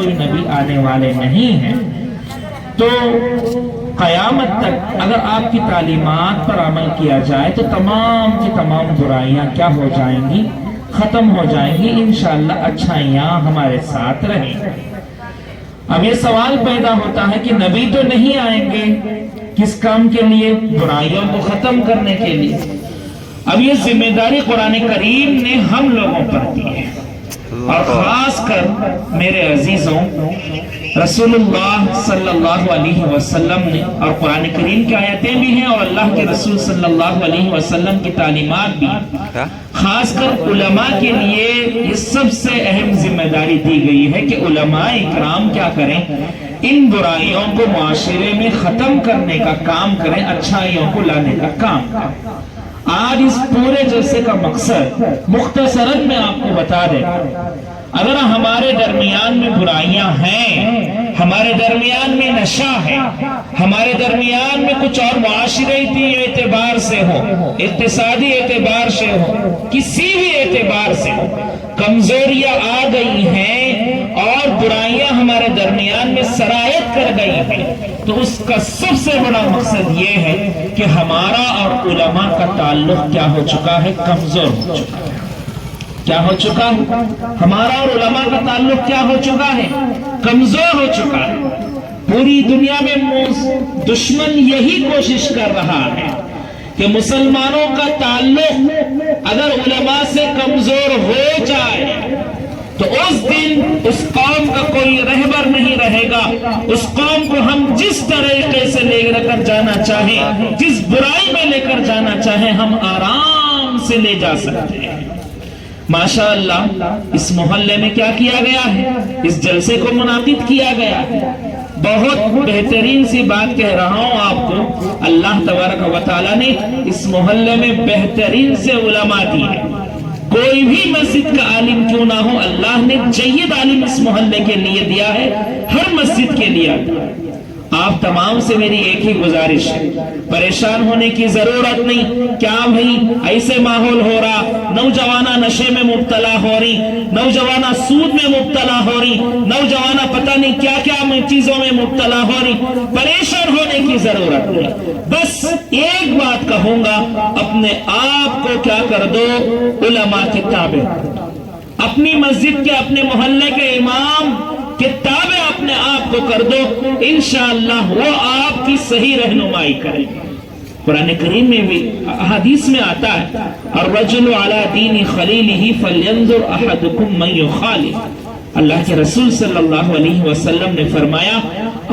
کوئی نبی آنے والے نہیں ہیں، تو قیامت تک اگر آپ کی تعلیمات پر عمل کیا جائے تو تمام کی تمام برائیاں کیا ہو جائیں گی؟ ختم ہو جائیں گی، انشاءاللہ اچھائیاں ہمارے ساتھ رہیں گی۔ اب یہ سوال پیدا ہوتا ہے کہ نبی تو نہیں آئیں گے، کس کام کے لیے؟ برائیوں کو ختم کرنے کے لیے۔ اب یہ ذمہ داری قرآن کریم نے ہم لوگوں پر دی ہے، اور خاص کر میرے عزیزوں رسول اللہ صلی اللہ علیہ وسلم نے، اور قرآن کریم کی آیتیں بھی ہیں اور اللہ کے رسول صلی اللہ علیہ وسلم کی تعلیمات بھی، خاص کر علماء کے لیے یہ سب سے اہم ذمہ داری دی گئی ہے کہ علماء اکرام کیا کریں؟ ان برائیوں کو معاشرے میں ختم کرنے کا کام کریں، اچھائیوں کو لانے کا کام کریں۔ آج اس پورے جلسے کا مقصد مختصراً میں آپ کو بتا دیں، اگر ہمارے درمیان میں برائیاں ہیں، ہمارے درمیان میں نشہ ہے، ہمارے درمیان میں کچھ اور معاشرتی اعتبار سے ہو، اقتصادی اعتبار سے ہو، کسی بھی اعتبار سے ہو، کمزوریاں آ گئی ہیں اور برائیاں ہمارے درمیان میں سرایت کر گئی ہیں، تو اس کا سب سے بڑا مقصد یہ ہے کہ ہمارا اور علماء کا تعلق کیا ہو چکا ہے؟ کمزور ہو چکا ہے۔ کیا ہو چکا ہے؟ ہمارا اور علماء کا تعلق کیا ہو چکا ہے؟ کمزور ہو چکا ہے۔ پوری دنیا میں دشمن یہی کوشش کر رہا ہے کہ مسلمانوں کا تعلق اگر علماء سے کمزور ہو جائے تو اس دن اس قوم کا کوئی رہبر نہیں رہے گا، اس قوم کو ہم جس طریقے سے لے کر جانا چاہیں، جس برائی میں لے کر جانا چاہیں، ہم آرام سے لے جا سکتے ہیں۔ ماشاءاللہ اس محلے میں کیا کیا گیا ہے؟ اس جلسے کو منعقد کیا گیا ہے۔ بہت بہترین سی بات کہہ رہا ہوں آپ کو، اللہ تبارک و تعالیٰ نے اس محلے میں بہترین سے علماء دی ہے۔ کوئی بھی مسجد کا عالم کیوں نہ ہو، اللہ نے جید عالم اس محلے کے لیے دیا ہے، ہر مسجد کے لیے دیا ہے۔ آپ تمام سے میری ایک ہی گزارش ہے، پریشان ہونے کی ضرورت نہیں۔ کیا بھئی ایسے ماحول ہو رہا، نوجوانہ نشے میں مبتلا ہو رہی، نوجوانہ سود میں مبتلا ہو رہی، نوجوانہ پتہ نہیں کیا کیا چیزوں میں مبتلا ہو رہی، پریشان ہونے کی ضرورت نہیں۔ بس ایک بات کہوں گا، اپنے آپ کو کیا کر دو؟ علماء کے تابع، اپنی مسجد کے، اپنے محلے کے امام کے تابع اپنے آپ کو کر دو، انشاءاللہ وہ آپ کی صحیح رہنمائی کریں گے۔ قرآن کریم میں بھی حدیث میں آتا ہے، الرجل علی دین خلیلہ فلینظر احدکم من یخالف۔ اللہ کے رسول صلی اللہ علیہ وسلم نے فرمایا،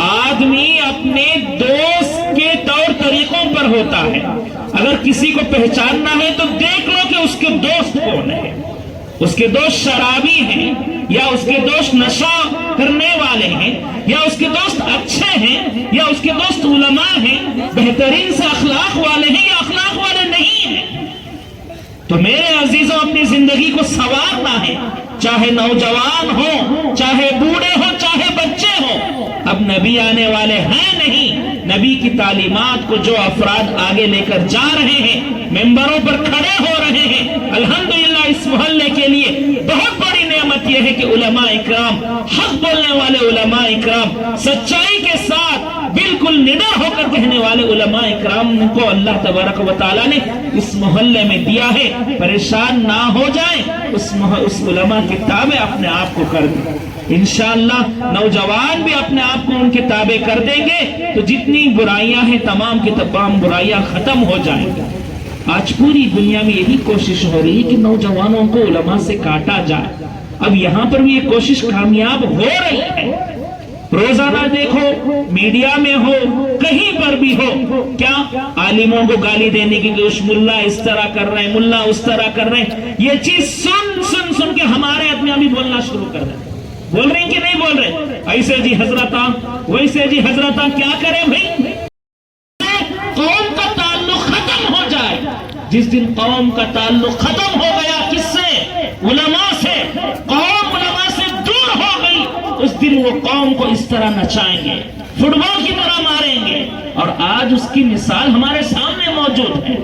آدمی اپنے دوست کے طور طریقوں پر ہوتا ہے۔ اگر کسی کو پہچاننا ہے تو دیکھ لو کہ اس کے دوست کون ہیں۔ اس کے دوست شرابی ہیں، یا اس کے دوست نشہ کرنے والے ہیں، یا اس کے دوست اچھے ہیں، یا اس کے دوست علماء ہیں، بہترین سے اخلاق والے ہیں یا اخلاق والے نہیں ہیں۔ تو میرے عزیزوں، اپنی زندگی کو سنوارنا ہے، چاہے نوجوان ہو، چاہے بوڑھے ہو، چاہے بچے ہو۔ اب نبی آنے والے ہیں نہیں، نبی کی تعلیمات کو جو افراد آگے لے کر جا رہے ہیں، ممبروں پر کھڑے ہو رہے ہیں، الحمدللہ اس محلے کے لیے بہت بڑی نعمت یہ ہے کہ علماء اکرام، حق بولنے والے علماء اکرام، سچائی کے ساتھ بالکل نڈر ہو کر کہنے والے علماء اکرام کو اللہ تبارک و تعالیٰ نے اس محلے میں دیا ہے۔ پریشان نہ ہو جائیں، اس علماء کے تابع اپنے آپ کو کر دیں۔ انشاءاللہ نوجوان بھی اپنے آپ کو ان کے تابع کر دیں گے تو جتنی برائیاں ہیں تمام کی تمام برائیاں ختم ہو جائیں گی۔ آج پوری دنیا میں یہی کوشش ہو رہی ہے کہ نوجوانوں کو علماء سے کاٹا جائے۔ اب یہاں پر بھی یہ کوشش کامیاب ہو رہی ہے۔ روزانہ دیکھو، میڈیا میں ہو، کہیں پر بھی ہو، کیا عالموں کو گالی دینے کی کوشش، ملا اس طرح کر رہے ہیں، ملا اس طرح کر رہے ہیں۔ یہ چیز سن کے ہمارے آدمی ابھی بولنا شروع کر دیں۔ بول رہے ہیں کہ نہیں بول رہے؟ ایسے جی حضرتاں، ویسے جی حضرتاں، کیا کریں بھائی؟ قوم کا تعلق ختم ہو جائے۔ جس دن قوم کا تعلق ختم ہو گیا، کس سے؟ علماء سے۔ قوم علماء سے دور ہو گئی، اس دن وہ قوم کو اس طرح نچائیں گے، فٹ بال کی طرح ماریں گے، اور آج اس کی مثال ہمارے سامنے موجود ہے۔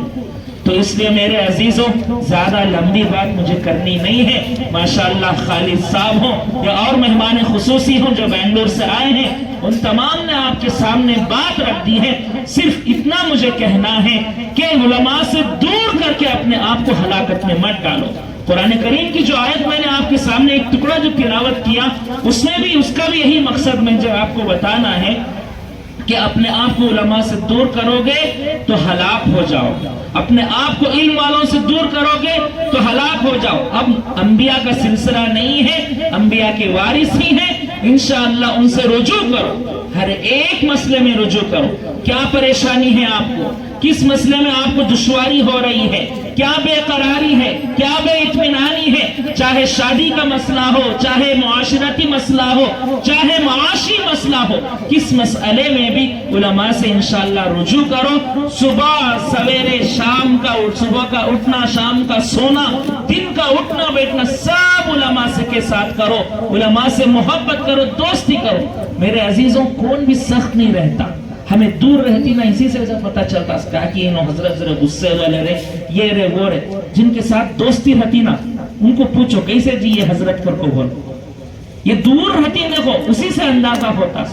تو اس لیے میرے عزیزوں زیادہ لمبی بات مجھے کرنی نہیں ہے. ماشاءاللہ خالد صاحب ہوں یا اور مہمان خصوصی ہوں جو بنگلور سے آئے ہیں، ان تمام نے آپ کے سامنے بات رکھ دی ہے. صرف اتنا مجھے کہنا ہے کہ علماء سے دور کر کے اپنے آپ کو ہلاکت میں مت ڈالو. قرآن کریم کی جو آیت میں نے آپ کے سامنے ایک ٹکڑا جو تلاوت کیا، اس کا بھی یہی مقصد میں جو آپ کو بتانا ہے کہ اپنے آپ کو علماء سے دور کرو گے تو ہلاک ہو جاؤ گے، اپنے آپ کو علم والوں سے دور کرو گے تو ہلاک ہو جاؤ. اب انبیاء کا سلسلہ نہیں ہے، انبیاء کے وارث ہی ہیں. انشاءاللہ ان سے رجوع کرو، ہر ایک مسئلے میں رجوع کرو. کیا پریشانی ہے آپ کو، کس مسئلے میں آپ کو دشواری ہو رہی ہے، کیا بے قراری ہے، کیا بے اطمینانی ہے، چاہے شادی کا مسئلہ ہو، چاہے معاشرتی مسئلہ ہو، چاہے معاشی مسئلہ ہو، کس مسئلے میں بھی علماء سے انشاءاللہ رجوع کرو. صبح سویرے شام کا صبح کا اٹھنا، شام کا سونا، دن کا اٹھنا بیٹھنا سب علماء سے کے ساتھ کرو. علماء سے محبت کرو، دوستی کرو. میرے عزیزوں کون بھی سخت نہیں رہتا، ہمیں دور رہتی نا اسی سے پتہ چلتا کہ انہوں حضرت ذرا غصے والے رہے، یہ رہے وہ رہے. جن کے ساتھ دوستی رہتی نا ان کو پوچھو کیسے جی یہ حضرت کر کو بول، یہ دور رہتی دیکھو اسی سے اندازہ ہوتا.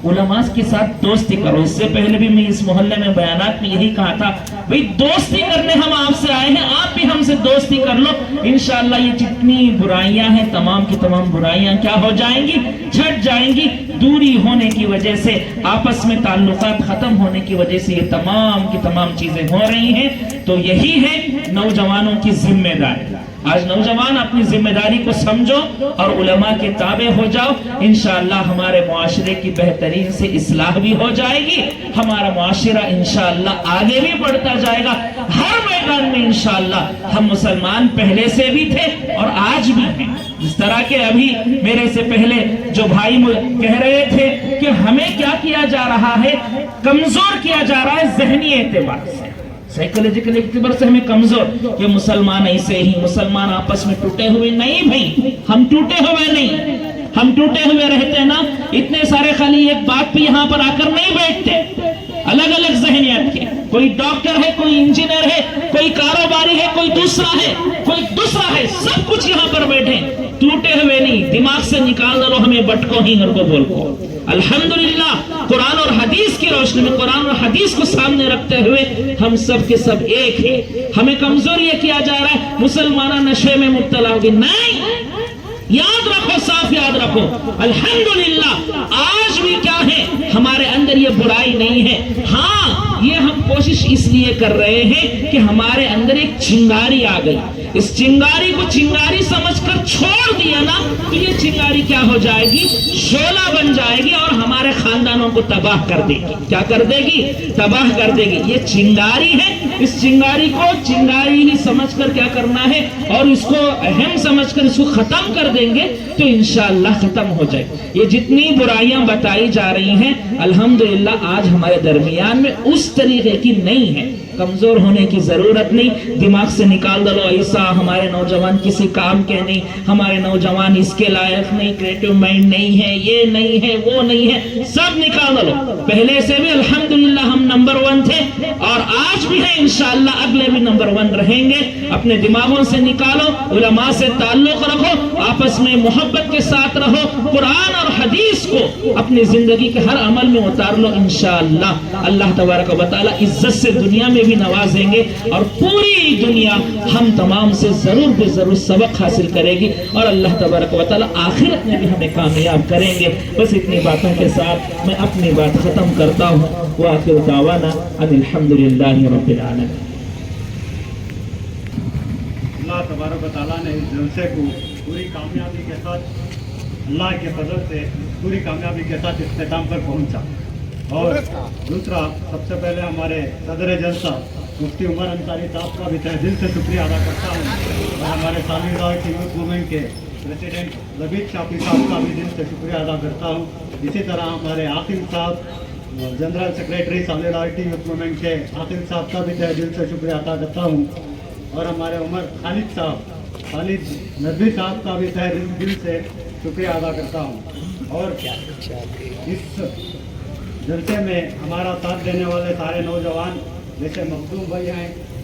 علماء کے ساتھ دوستی کرو. اس سے پہلے بھی میں اس محلے میں بیانات میں یہی کہا تھا، بھئی دوستی کرنے ہم آپ سے آئے ہیں، آپ بھی ہم سے دوستی کر لو. انشاءاللہ یہ جتنی برائیاں ہیں تمام کی تمام برائیاں کیا ہو جائیں گی، چھٹ جائیں گی. دوری ہونے کی وجہ سے، آپس میں تعلقات ختم ہونے کی وجہ سے یہ تمام کی تمام چیزیں ہو رہی ہیں. تو یہی ہے نوجوانوں کی ذمہ داری. آج نوجوان اپنی ذمہ داری کو سمجھو اور علماء کے تابع ہو جاؤ. انشاءاللہ ہمارے معاشرے کی بہترین سے اصلاح بھی ہو جائے گی، ہمارا معاشرہ انشاءاللہ آگے بھی بڑھتا جائے گا. ہر میدان میں انشاءاللہ ہم مسلمان پہلے سے بھی تھے اور آج بھی ہیں. جس طرح کہ ابھی میرے سے پہلے جو بھائی کہہ رہے تھے کہ ہمیں کیا کیا جا رہا ہے، کمزور کیا جا رہا ہے ذہنی اعتبار سے، سائیکولوجیکل اعتبار سے ہمیں کمزور. کہ مسلمان ایسے ہی، مسلمان آپس میں ٹوٹے ہوئے نہیں. بھائی ہم ٹوٹے ہوئے نہیں، ہم ٹوٹے ہوئے رہتے ہیں نا. اتنے سارے خالی ایک بات پہ یہاں پر آ کر نہیں بیٹھتے، الگ الگ ذہنیت کے. کوئی ڈاکٹر ہے، کوئی انجینئر ہے، کوئی کاروباری ہے، کوئی دوسرا ہے، سب کچھ یہاں پر بیٹھے. ٹوٹے ہوئے نہیں، دماغ سے نکال دو ہمیں بٹکو ہی ہر کو بول کو. الحمدللہ قرآن اور حدیث کی روشنی میں، قرآن اور حدیث کو سامنے رکھتے ہوئے ہم سب کے سب ایک ہیں. ہمیں کمزور یہ کیا جا رہا ہے مسلمانہ نشے میں مبتلا ہوگی، نہیں. یاد رکھو، صاف یاد رکھو، الحمدللہ آج بھی کیا ہے ہمارے اندر یہ برائی نہیں ہے. ہاں یہ ہم کوشش اس لیے کر رہے ہیں کہ ہمارے اندر ایک چنگاری آ گئی. اس چنگاری کو چنگاری سمجھ کر چھوڑ دیا نا تو یہ چنگاری کیا ہو جائے گی، شعلہ بن جائے گی اور ہمارے خاندانوں کو تباہ کر دے گی. کیا کر دے گی؟ تباہ کر دے گی. یہ چنگاری ہے، اس چنگاری کو چنگاری ہی سمجھ کر کیا کرنا ہے اور اس کو اہم سمجھ کر اس کو ختم کر دیں گے تو انشاءاللہ ختم ہو جائے. یہ جتنی برائیاں بتائی جا رہی ہیں الحمدللہ آج ہمارے درمیان میں اس طریقے کی نہیں ہے. کمزور ہونے کی ضرورت نہیں، دماغ سے نکال دو ایسا ہمارے نوجوان کسی کام کے نہیں، ہمارے نوجوان اس کے لائق نہیں، کریٹو مائنڈ نہیں ہے، یہ نہیں ہے، وہ نہیں ہے، سب نکال دو. پہلے سے بھی الحمدللہ ہم نمبر 1 تھے اور آج بھی ہیں، انشاءاللہ اگلے بھی نمبر 1 رہیں گے. اپنے دماغوں سے نکالو، علماء سے تعلق رکھو، آپس میں محبت کے ساتھ رہو، قرآن اور حدیث کو اپنی زندگی کے ہر عمل میں اتار لو. انشاءاللہ اللہ تبارک و تعالی عزت سے دنیا میں بھی نوازیں گے اور پوری دنیا ہم تمام سے ضرور بے ضرور سبق حاصل کرے گی اور اللہ تبارک و تعالی آخرت میں بھی ہمیں کامیاب کریں گے. بس اتنی باتوں کے ساتھ میں اپنی بات ختم کرتا ہوں. وآخر دعوانا ان الحمدللہ رب العالمین. اللہ تبارک و تعالیٰ نے اس جلسے کو پوری کامیابی کے ساتھ، اللہ کے فضل سے پوری کامیابی کے ساتھ اختتام پر پہنچا. اور دوسرا، سب سے پہلے ہمارے صدر جلسہ مفتی عمر انصاری صاحب کا بھی تہ دل سے شکریہ ادا کرتا ہوں اور ہمارے سامعین یوتھ موومنٹ کے پریزیڈنٹ زبید شافی صاحب کا بھی دل سے شکریہ ادا کرتا ہوں. اسی طرح ہمارے عاقل صاحب جنرل سیکریٹری سالیڈارٹی یوتھ موومنٹ کے عاقل صاحب کا بھی تہ دل سے شکریہ ادا کرتا ہوں اور ہمارے خالد ندوی صاحب کا بھی تہ دل سے شکریہ ادا کرتا ہوں. اور اس جلسے میں ہمارا ساتھ دینے والے سارے نوجوان جیسے مخدوم بھائی ہیں،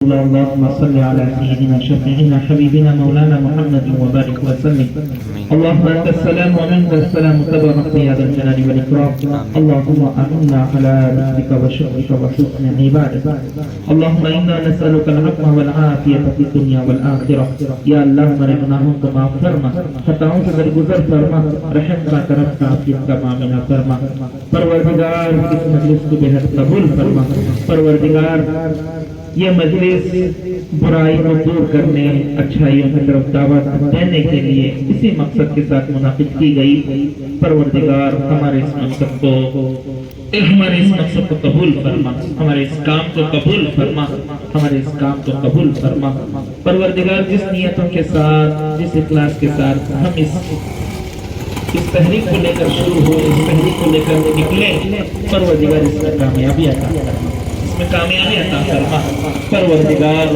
اللهم صل على سيدنا شفيعنا حبيبنا مولانا محمد وبارك وسلم. اللهم انت السلام ومنك السلام تبارك يا ذا الجلال والاكرام. اللهم اعنا على ذكرك وشكرك وحسن عبادتك. اللهم انا نسالك العفو والعافيه في الدنيا والاخره. یا اللہ ہمارے گناہوں کو معاف فرما، خطاؤں سے درگزر فرما، رحم کا کرم کا عافیت کا معاملہ فرما. پروردگار اس مجلس کو بے حد قبول فرما. پروردگار یہ مجلس برائی کو دور کرنے، اچھائیوں کی طرف دعوت دینے کے لیے اسی مقصد کے ساتھ منعقد کی گئی. پروردگار ہمارے اس مقصد کو قبول فرما، ہمارے اس کام کو قبول فرما، ہمارے اس کام کو قبول فرما. پروردگار جس نیتوں کے ساتھ، جس اخلاص کے ساتھ ہم اس تحریک کو لے کر شروع ہوئے، اس تحریک کو لے کر نکلے، پروردگار اس میں کامیابی عطا فرما، اس میں کامیابی عطا فرما. پروردگار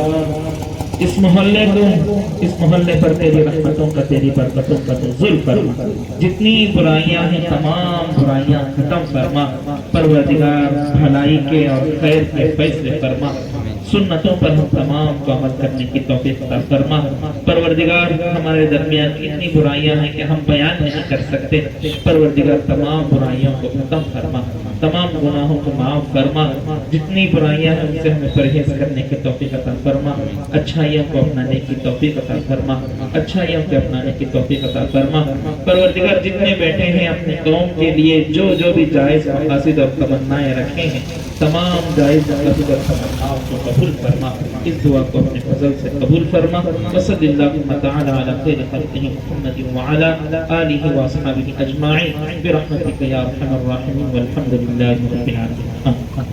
اس محلے پر تیری رحمتوں کا، تیری برکتوں کا نزول فرما. جتنی برائیاں ہیں تمام برائیاں ختم فرما. پروردگار بھلائی کے اور خیر کے فیصلے فرما. سنتوں پر ہم تمام کو عمل کرنے کی توفیق عطا فرما. پروردگار ہمارے درمیان اتنی برائیاں ہیں کہ ہم بیان نہیں کر سکتے. پروردگار تمام برائیوں کو ختم فرما، تمام گناہوں کو معاف فرما. جتنی برائیاں ہیں ان سے ہمیں پرہیز کرنے کی توفیق عطا فرما. اچھائیوں کو اپنانے کی توفیق عطا فرما، اچھائیوں کو اپنانے کی توفیق عطا فرما. پروردگار جتنے بیٹھے ہیں اپنی قوم کے لیے جو بھی جائز مقاصد اور تمنائیں رکھے ہیں، تمام جائز مقاصد اور تمناؤں کو قبول فرما. اس دعا کو اپنے فضل سے قبول فرما. وصلی اللہم تعالی علی خیر خلقہ محمد وعلی آلہ واصحابہ اجمعین برحمتک یا ارحم الراحمین والحمد للہ رب العالمین.